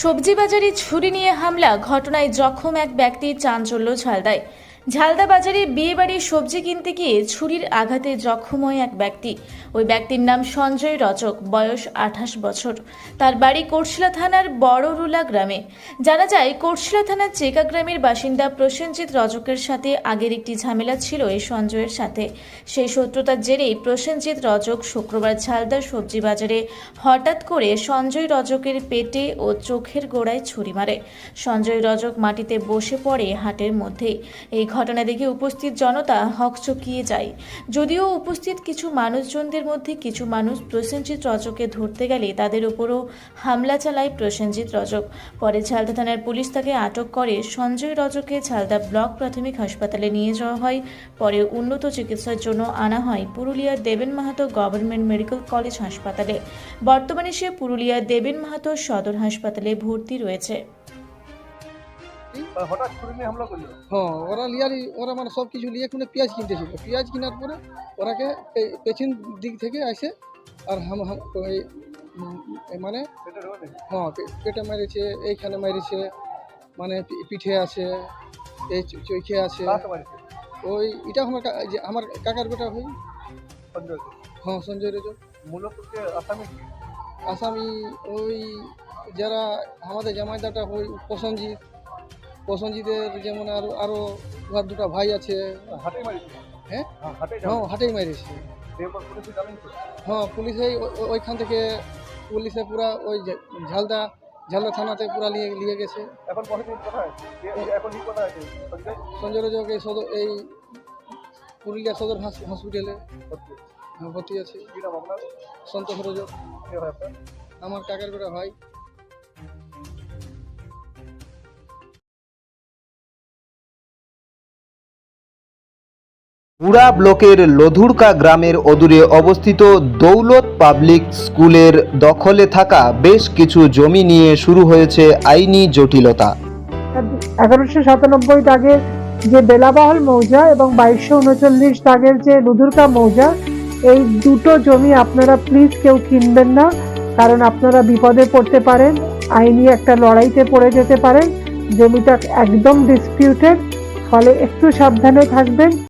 সবজি বাজারে ছুরি নিয়ে হামলা, ঘটনায় জখম এক ব্যক্তি, চাঞ্চল্য ঝালদায়। ঝালদা বাজারে বিয়ে বাড়ির সবজি কিনতে গিয়ে ছুরির আঘাতে জখম হয় এক ব্যক্তি। ওই ব্যক্তির নাম সঞ্জয় রজক, বয়স 28 বছর। তার বাড়ি কোটশিলা থানার বড়রুলা গ্রামে। জানা যায়, কোটশিলা থানার চেকা গ্রামের বাসিন্দা প্রসেনজিৎ রজকের সাথে আগের একটি ঝামেলা ছিল এই সঞ্জয়ের সাথে। সেই শত্রুতার জেরেই প্রসেনজিৎ রজক শুক্রবার ঝালদা সবজি বাজারে হঠাৎ করে সঞ্জয় রজকের পেটে ও চোখের গোড়ায় ছুরি মারে। সঞ্জয় রজক মাটিতে বসে পড়ে হাটের মধ্যেই। এই ঘটনা দেখে উপস্থিত জনতা হকচকিয়ে যায়। যদিও উপস্থিত কিছু মানুষজনদের মধ্যে কিছু মানুষ প্রসেনজিৎ রজককে ধরতে গেলে তাদের উপরও হামলা চালায় প্রসেনজিৎ রজক। পরে ঝালদা থানার পুলিশ তাকে আটক করে। সঞ্জয় রজককে ঝালদা ব্লক প্রাথমিক হাসপাতালে নিয়ে যাওয়া হয়। পরে উন্নত চিকিৎসার জন্য আনা হয় পুরুলিয়ার দেবেন মাহাতো গভর্নমেন্ট মেডিকেল কলেজ হাসপাতালে। বর্তমানে সে পুরুলিয়ার দেবেন মাহাতো সদর হাসপাতালে ভর্তি রয়েছে। হঠাৎ ছুরি নিয়ে হামলা করলো। হ্যাঁ, ওরা মানে সব কিছু নিয়ে কোনো পেঁয়াজ কিনতেছিল। পেঁয়াজ কেনার পরে ওরাকে পেছন দিক থেকে আসে আর মানে হ্যাঁ পেটে মেরেছে, এইখানে মেরেছে, মানে পিঠে আছে, এই চোখে আছে। ওই এটা আমার কাকার বেটা হই। হ্যাঁ, সঞ্জয় রজক। মূলত আসামি ওই যারা আমাদের জামাইদাটা হই প্রসেনজিতের, যেমন আরো উহার দুটা ভাই আছে। হ্যাঁ, হাটেই মারিছে। হ্যাঁ, পুলিশে ওইখান থেকে পুলিশে পুরা ওই ঝালদা থানাতে পুরা নিয়ে গেছে। এখন সঞ্জয় রজক এই পুরুলিয়া সদর হসপিটালে ভর্তি আছে। সন্তোষ রজক আমার কাকার বেটা ভাই। পুরা ব্লকের লধুরকা গ্রামের অদূরে অবস্থিত দৌলত পাবলিক স্কুলের দখলে থাকা বেশ কিছু জমি নিয়ে শুরু হয়েছে আইনি জটিলতা। 1197 দাগের যে বেলাবহল মৌজা এবং 2239 দাগের যে লধুরকা মৌজা, এই দুটো জমি আপনারা প্লিজ কেউ কিনবেন না, কারণ আপনারা বিপদে পড়তে পারেন, আইনি একটা লড়াইতে পড়ে যেতে পারেন। জমিটা একদম ডিসপিউটেড, ফলে একটু সাবধানে থাকবেন।